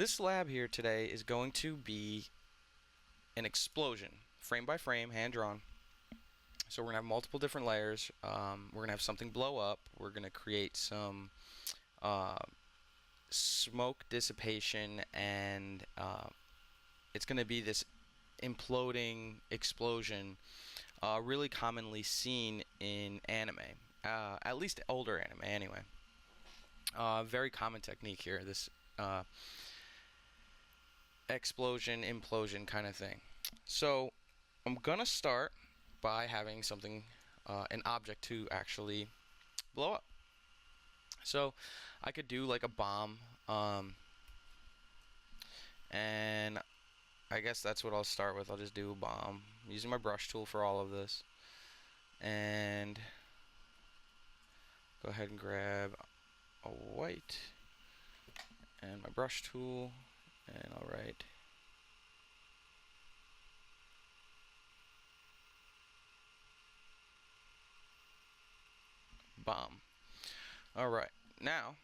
This lab here today is going to be an explosion, frame by frame, hand drawn. So we're going to have multiple different layers. We're going to have something blow up. We're going to create some smoke dissipation, and it's going to be this imploding explosion, really commonly seen in anime, at least older anime anyway. Very common technique here, this explosion, implosion kind of thing. So I'm gonna start by having something, an object to actually blow up. So I could do like a bomb, and I guess that's what I'll start with. I'll just do a bomb using my brush tool for all of this, and go ahead and grab a white and my brush tool, and I'll write bomb. Alright, now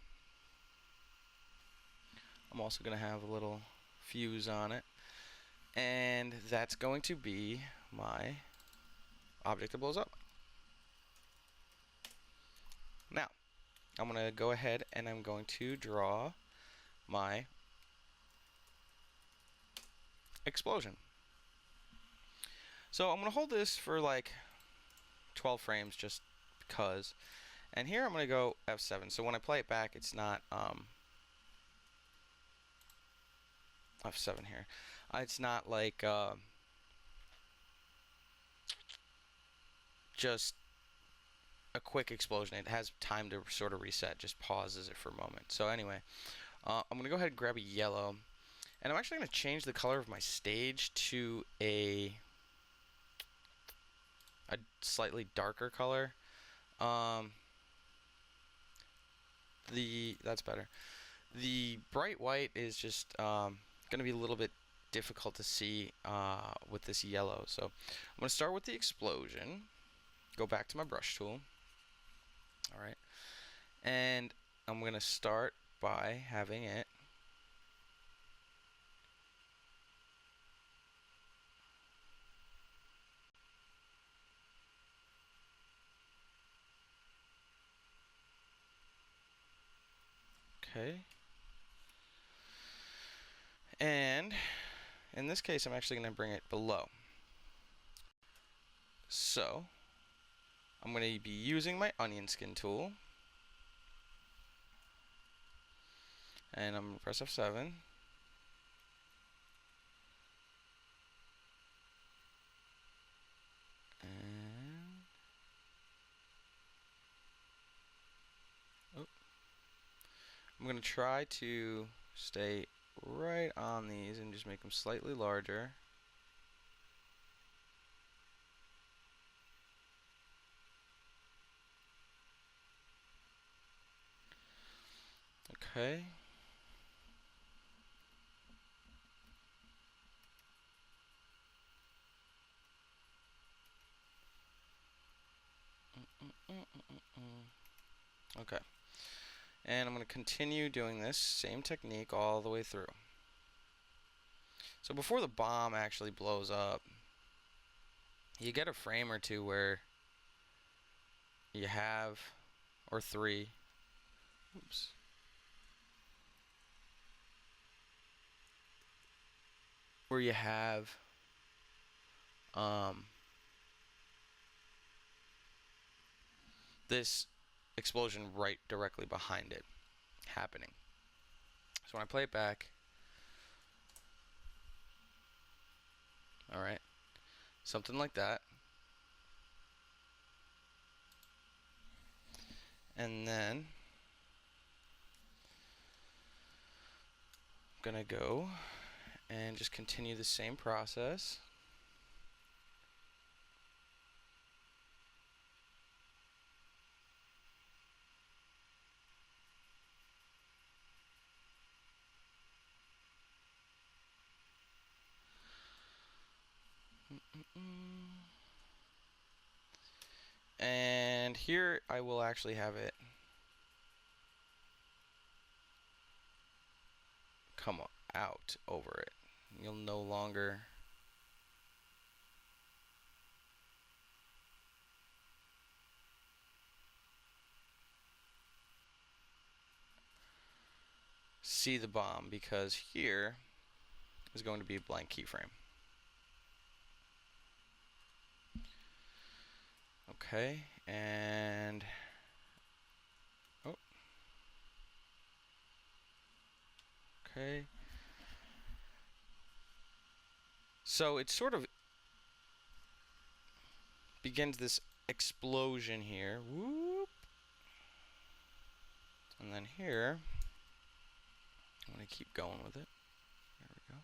I'm also going to have a little fuse on it, and that's going to be my object that blows up. Now I'm going to go ahead and I'm going to draw my explosion. So I'm going to hold this for like 12 frames just because, and here I'm going to go F7. So when I play it back, it's not F7 here. It's not like just a quick explosion. It has time to sort of reset, just pauses it for a moment. So anyway, I'm going to go ahead and grab a yellow, and I'm actually going to change the color of my stage to a slightly darker color. That's better. The bright white is just going to be a little bit difficult to see with this yellow. So I'm going to start with the explosion, go back to my brush tool. Alright, and I'm going to start by having it okay, and in this case I'm actually going to bring it below. So I'm going to be using my onion skin tool, and I'm going to press F7, and I'm going to try to stay right on these and just make them slightly larger. Okay. Okay. And I'm going to continue doing this same technique all the way through. So before the bomb actually blows up, you get a frame or two where you have, or three, oops, where you have this explosion right directly behind it happening. So when I play it back, alright, something like that. And then I'm gonna go and just continue the same process. And here I will actually have it come out over it. You'll no longer see the bomb, because here is going to be a blank keyframe. Okay, and okay. So it sort of begins this explosion here. Whoop. And then here, I'm going to keep going with it. There we go.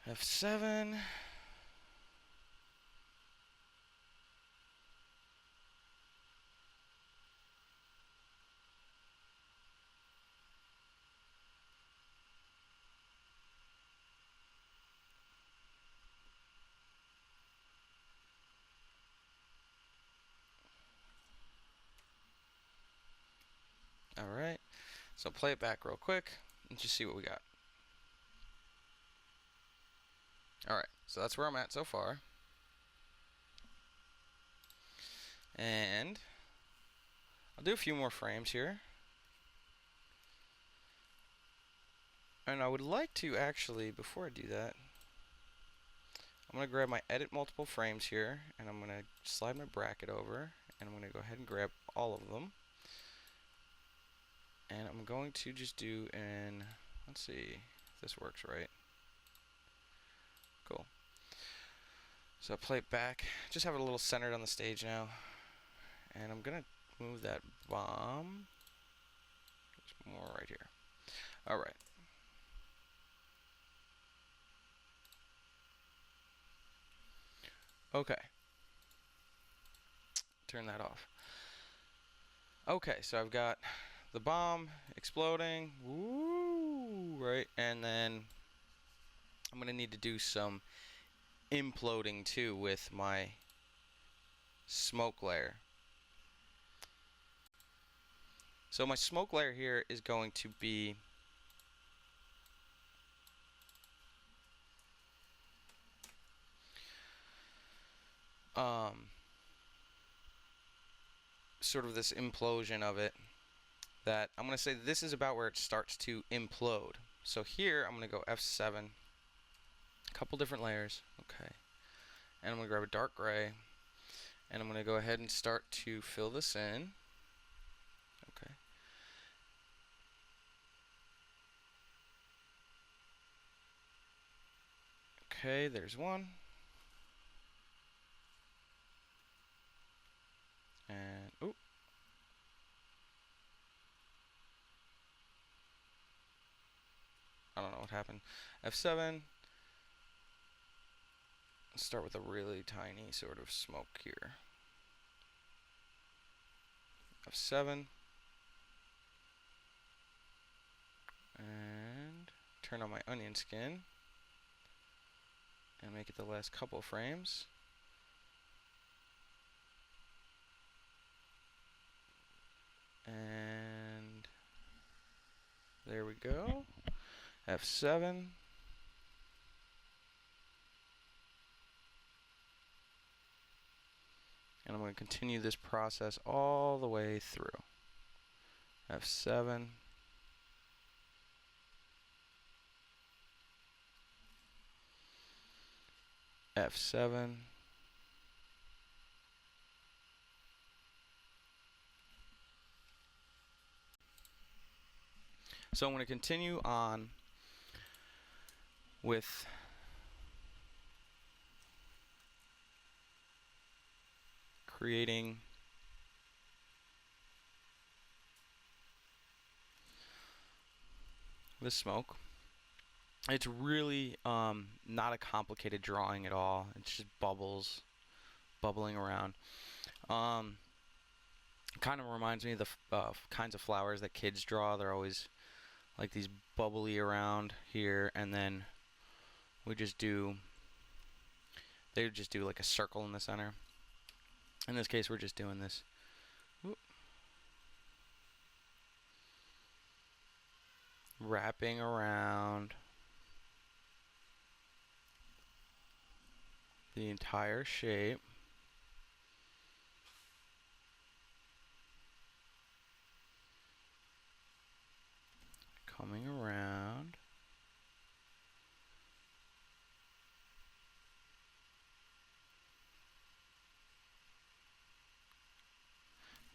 And F7. Alright, so play it back real quick and just see what we got. Alright, so that's where I'm at so far. And I'll do a few more frames here. And I would like to actually, before I do that, I'm going to grab my edit multiple frames here, and I'm going to slide my bracket over, and I'm going to go ahead and grab all of them. And I'm going to just do an, let's see if this works right. Cool. So play it back, just have it a little centered on the stage now. And I'm going to move that bomb just more right here. Alright. Okay. Turn that off. Okay, so I've got the bomb exploding, woo, right, and then I'm gonna need to do some imploding too with my smoke layer. So my smoke layer here is going to be sort of this implosion of it, that I'm going to say this is about where it starts to implode. So here I'm going to go F7, a couple different layers, okay, and I'm going to grab a dark gray, and I'm going to go ahead and start to fill this in, okay. Okay, there's one. And, oop. I don't know what happened. F7. Let's start with a really tiny sort of smoke here. F7. And turn on my onion skin. And make it the last couple frames. And there we go. F7. And I'm going to continue this process all the way through. F7. F7. So I'm going to continue on with creating the smoke. It's really not a complicated drawing at all. It's just bubbles bubbling around. Kind of reminds me of the kinds of flowers that kids draw. They're always like these bubbly around here, and then we just do, they would just do like a circle in the center. In this case, we're just doing this. Whoop. Wrapping around the entire shape. Coming around.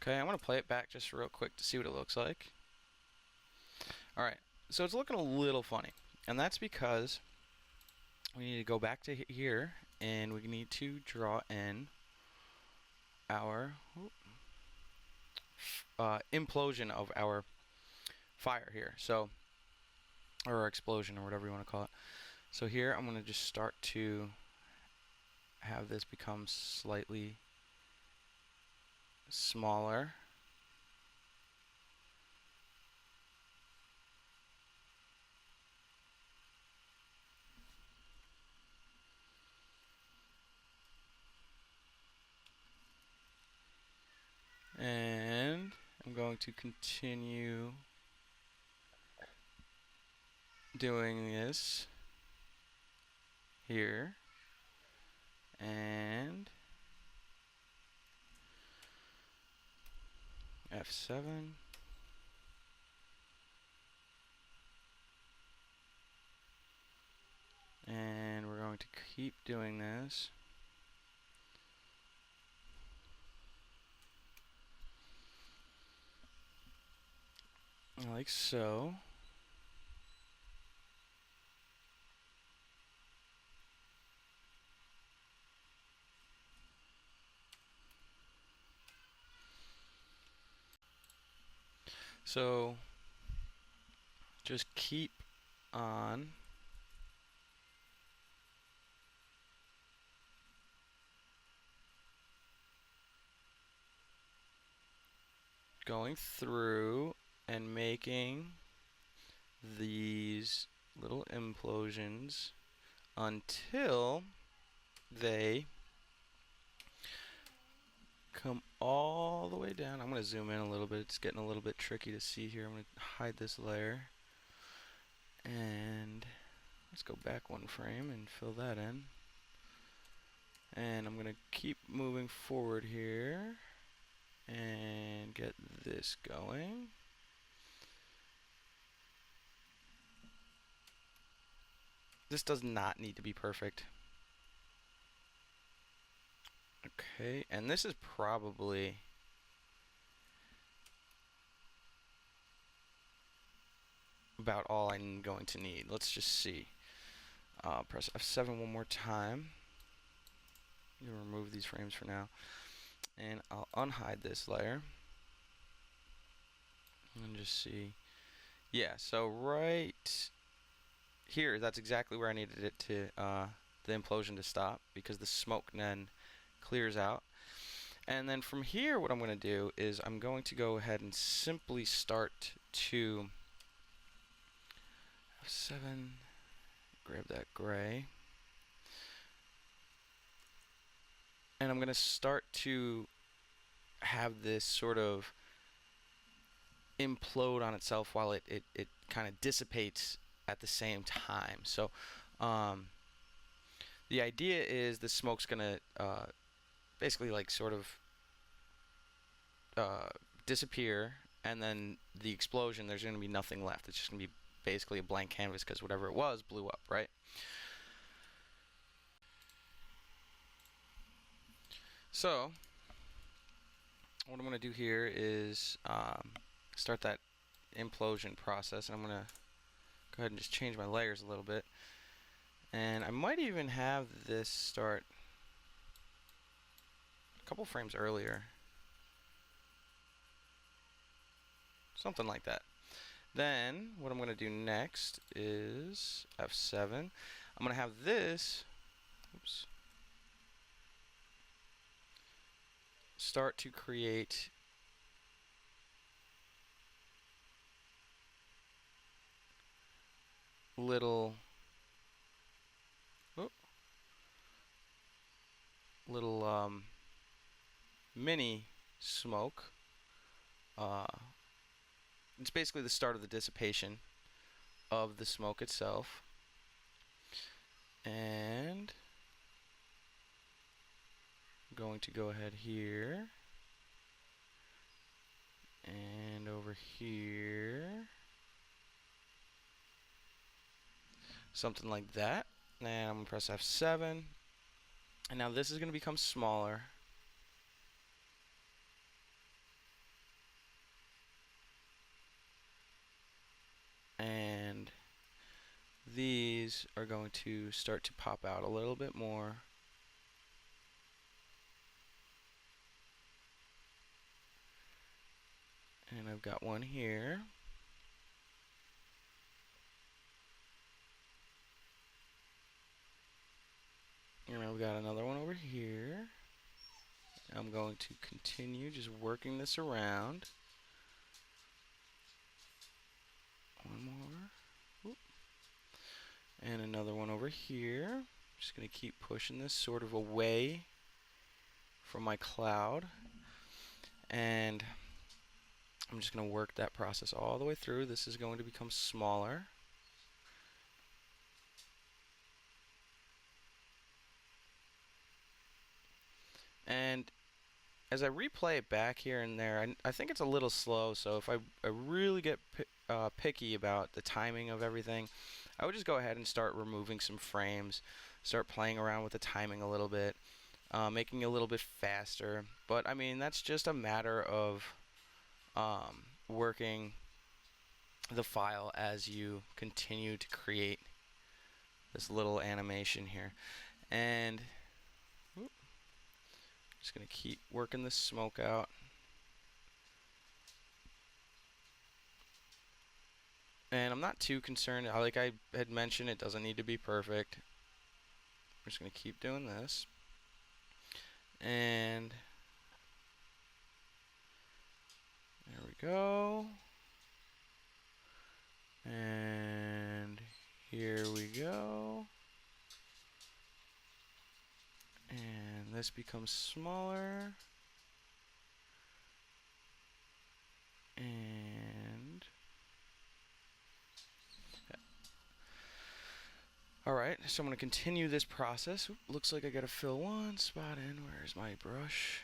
Okay, I'm going to play it back just real quick to see what it looks like. Alright, so it's looking a little funny. And that's because we need to go back to here, and we need to draw in our implosion of our fire here. So, or explosion, or whatever you want to call it. So here, I'm going to just start to have this become slightly smaller. And I'm going to continue doing this here. And F7. And we're going to keep doing this. Like so. So just keep on going through and making these little implosions until they come all the way down. I'm going to zoom in a little bit. It's getting a little bit tricky to see here. I'm going to hide this layer. And let's go back one frame and fill that in. And I'm going to keep moving forward here and get this going. This does not need to be perfect. Okay, and this is probably about all I'm going to need. Let's just see. Press F7 one more time. You remove these frames for now. And I'll unhide this layer. And just see. Yeah, so right here, that's exactly where I needed it to, the implosion to stop, because the smoke then clears out. And then from here, what I'm going to do is I'm going to go ahead and simply start to F7, grab that gray, and I'm going to start to have this sort of implode on itself while it kind of dissipates at the same time. So the idea is the smoke's going to basically like sort of disappear, and then the explosion, there's going to be nothing left. It's just going to be basically a blank canvas, because whatever it was blew up, right? So what I'm going to do here is start that implosion process, and I'm going to go ahead and just change my layers a little bit. And I might even have this start a couple frames earlier. Something like that. Then what I'm going to do next is F7. I'm going to have this start to create little mini smoke. It's basically the start of the dissipation of the smoke itself. And I'm going to go ahead here and over here. Something like that. And I'm going to press F7. And now this is going to become smaller. And these are going to start to pop out a little bit more. And I've got one here. And I've got another one over here. I'm going to continue just working this around. One more. Oop. And another one over here. Just going to keep pushing this sort of away from my cloud. And I'm just going to work that process all the way through. This is going to become smaller. And as I replay it back here and there, I think it's a little slow, so if I really get picky about the timing of everything, I would just go ahead and start removing some frames, start playing around with the timing a little bit, making it a little bit faster. But I mean, that's just a matter of working the file as you continue to create this little animation here. And just going to keep working this smoke out. And I'm not too concerned. Like I had mentioned, it doesn't need to be perfect. I'm just going to keep doing this. And there we go. And here we go. And this becomes smaller. And alright, so I'm going to continue this process. Oop, looks like I got to fill one spot in. Where's my brush?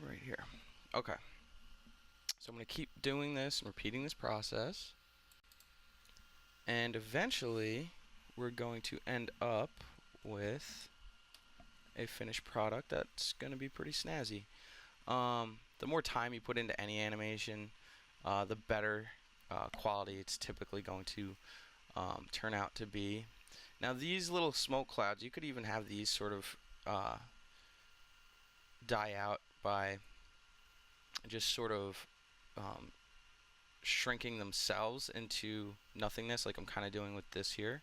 Right here. Okay. So I'm going to keep doing this and repeating this process. And eventually, we're going to end up with a finished product that's going to be pretty snazzy. The more time you put into any animation, the better quality it's typically going to turn out to be. Now these little smoke clouds, you could even have these sort of die out by just sort of shrinking themselves into nothingness, like I'm kind of doing with this here.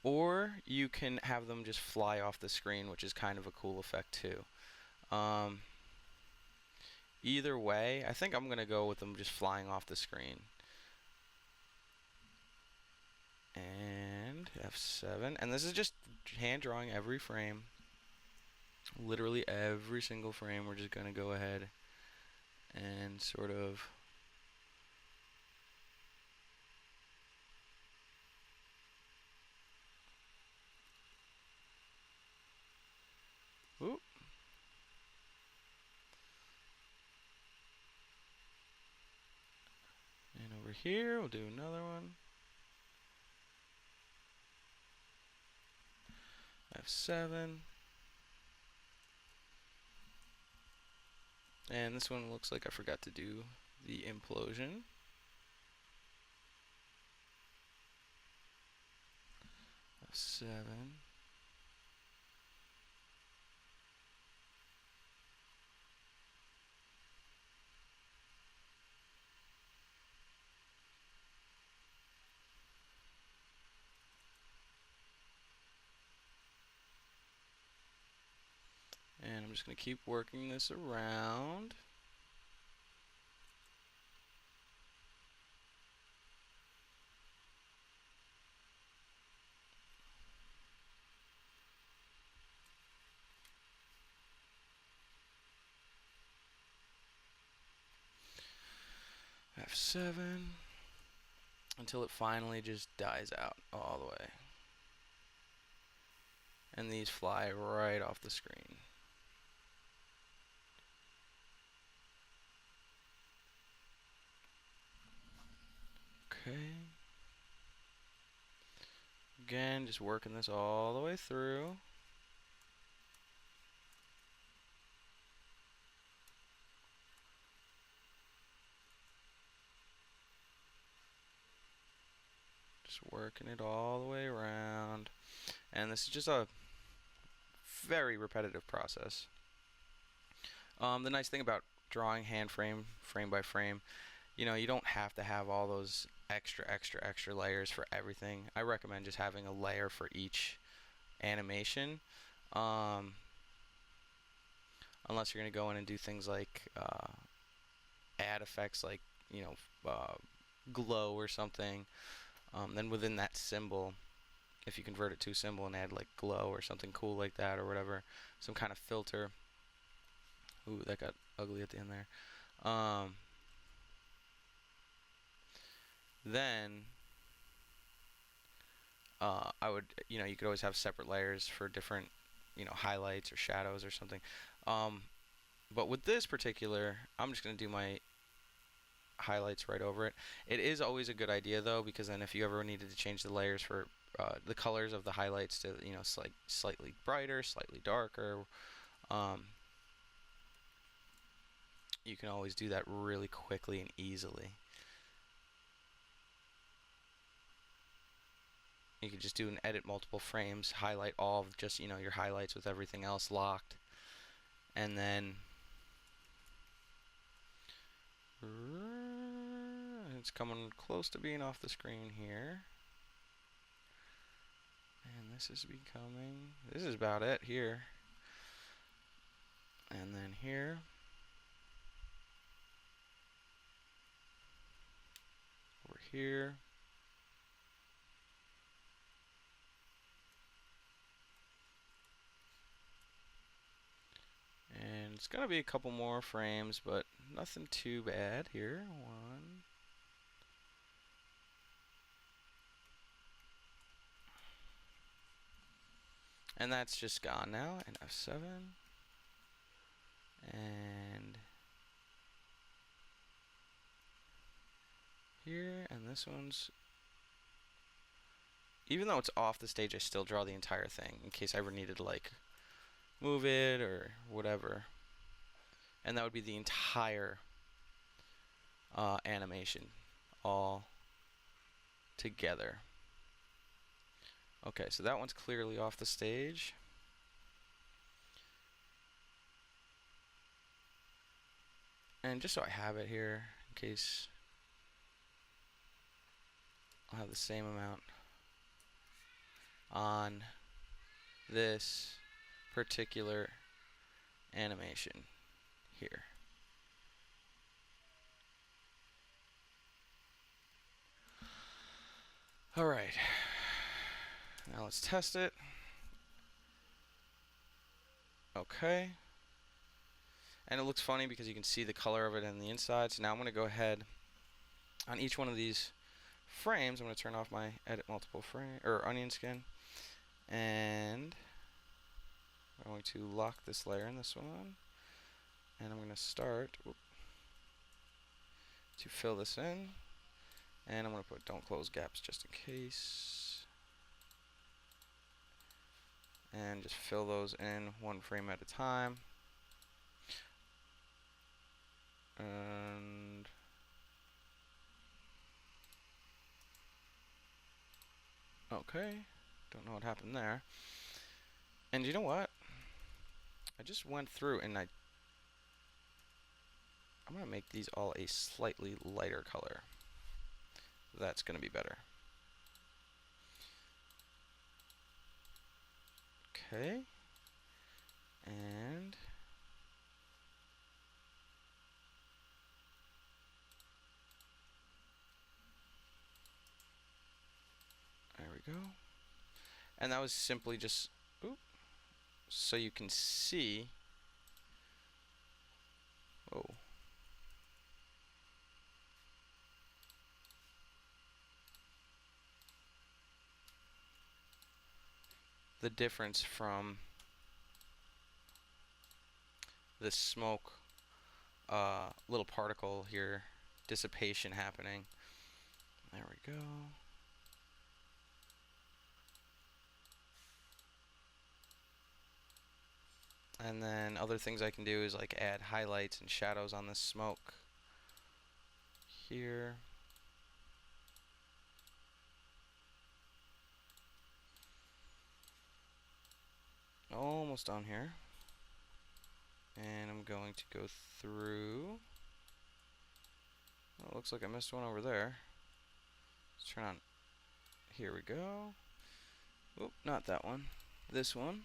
Or you can have them just fly off the screen, which is kind of a cool effect too. Either way, I think I'm going to go with them just flying off the screen. And F7. And this is just hand drawing every frame. Literally every single frame. We're just going to go ahead and sort of whoop. And over here, we'll do another one. F7. And this one looks like I forgot to do the implosion. F7. And I'm just going to keep working this around. F7 until it finally just dies out all the way. And these fly right off the screen. Okay. Again, just working this all the way through. Just working it all the way around. And this is just a very repetitive process. The nice thing about drawing hand frame by frame, you know, you don't have to have all those extra layers for everything. I recommend just having a layer for each animation, unless you're going to go in and do things like add effects like, you know, glow or something. Then within that symbol, if you convert it to a symbol and add like glow or something cool like that or whatever, some kind of filter. Ooh, that got ugly at the end there. Then I would, you know, you could always have separate layers for different, you know, highlights or shadows or something. But with this particular, I'm just going to do my highlights right over it. It is always a good idea though, because then if you ever needed to change the layers for the colors of the highlights to, you know, slightly brighter, slightly darker, you can always do that really quickly and easily. You could just do an edit multiple frames, highlight all of just, you know, your highlights with everything else locked, and then it's coming close to being off the screen here. And this is becoming, this is about it here. And then here. Over here. And it's gonna be a couple more frames, but nothing too bad here. One. And that's just gone now. And F7. And here. And this one's, even though it's off the stage, I still draw the entire thing in case I ever needed to like move it or whatever. And that would be the entire animation all together. Okay, so that one's clearly off the stage. And just so I have it here, in case I'll have the same amount on this particular animation here. All right, now let's test it. Okay. And it looks funny because you can see the color of it on the inside. So now I'm going to go ahead on each one of these frames. I'm going to turn off my edit multiple frame or onion skin, and I'm going to lock this layer in this one, and I'm going to start to fill this in, and I'm going to put don't close gaps just in case, and just fill those in one frame at a time. And okay, don't know what happened there. And you know what? I just went through and I'm going to make these all a slightly lighter color. That's going to be better. Okay. And there we go. And that was simply just, so you can see. Oh. the difference from this smoke little particle here, dissipation happening. There we go. And then other things I can do is like add highlights and shadows on this smoke here. Almost done here. And I'm going to go through. Oh, it looks like I missed one over there. Let's turn on. Here we go. Oop, not that one. This one.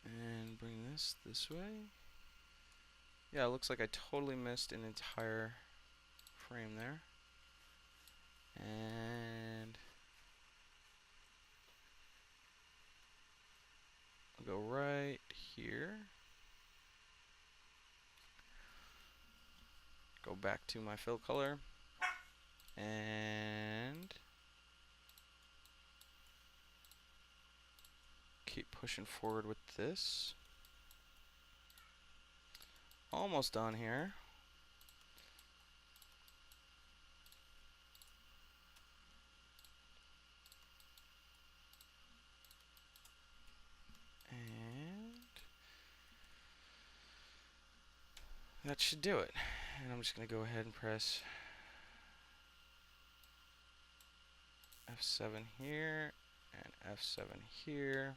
And bring this way. Yeah, it looks like I totally missed an entire frame there. And I'll go right here. Go back to my fill color. And keep pushing forward with this. Almost done here. And that should do it. And I'm just going to go ahead and press F7 here and F7 here.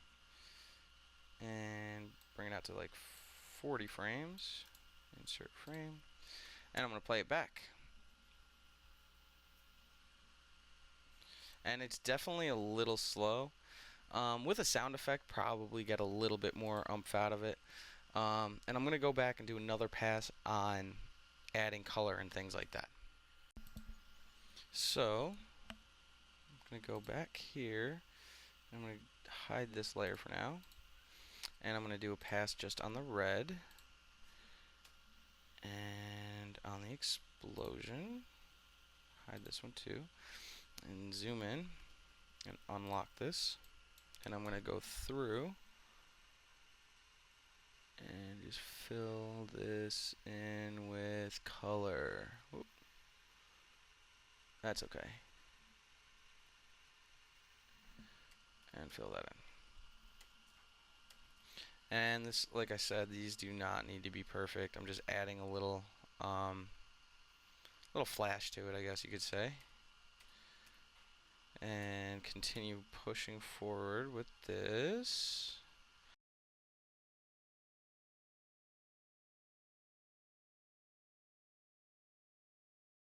And bring it out to like 40 frames. Insert frame. And I'm going to play it back. And it's definitely a little slow. With a sound effect, probably get a little bit more oomph out of it. And I'm going to go back and do another pass on adding color and things like that. So, I'm going to go back here. I'm going to hide this layer for now. And I'm going to do a pass just on the red. And on the explosion. Hide this one too. And zoom in and unlock this. And I'm going to go through and just fill this in with color. Whoop. That's okay. And fill that in. And this, like I said, these do not need to be perfect. I'm just adding a little flash to it, I guess you could say. And continue pushing forward with this.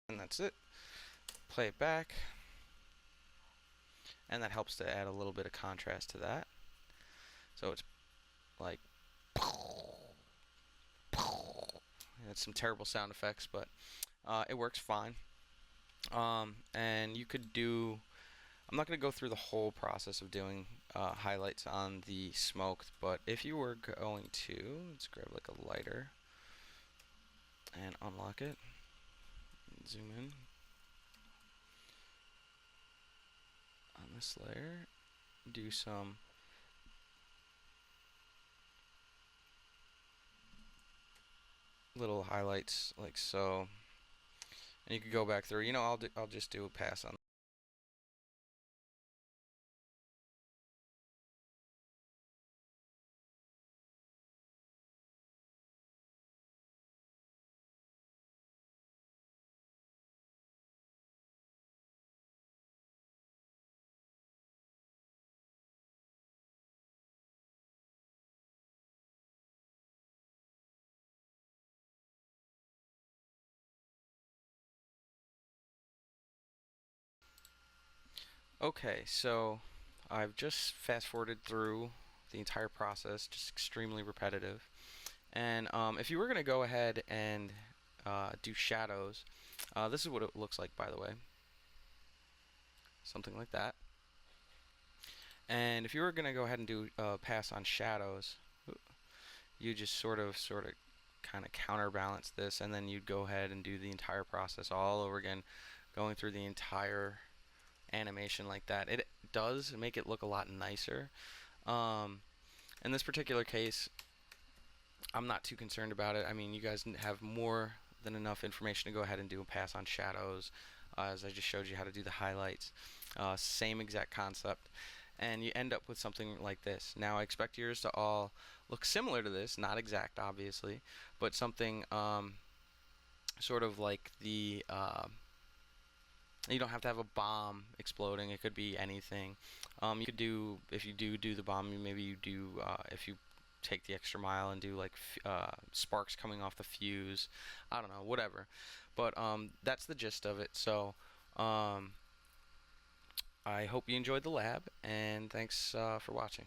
And that's it. Play it back. And that helps to add a little bit of contrast to that. So it's like it's some terrible sound effects, but it works fine. And you could do, I'm not going to go through the whole process of doing highlights on the smoke, but if you were going to, let's grab like a lighter and unlock it, and zoom in on this layer, do some little highlights like so, and you could go back through. You know, I'll just do a pass on. Okay, so I've just fast forwarded through the entire process, just extremely repetitive. And if you were going to go ahead and do shadows, this is what it looks like, by the way. Something like that. And if you were going to go ahead and do pass on shadows, you just sort of kind of counterbalance this, and then you'd go ahead and do the entire process all over again, going through the entire animation like that. It does make it look a lot nicer. In this particular case, I'm not too concerned about it. I mean, you guys have more than enough information to go ahead and do a pass on shadows, as I just showed you how to do the highlights. Same exact concept, and you end up with something like this. Now, I expect yours to all look similar to this, not exact, obviously, but something sort of like the you don't have to have a bomb exploding. It could be anything. You could do, if you do the bomb, maybe you do, if you take the extra mile and do like sparks coming off the fuse. I don't know, whatever. But that's the gist of it. So I hope you enjoyed the lab, and thanks for watching.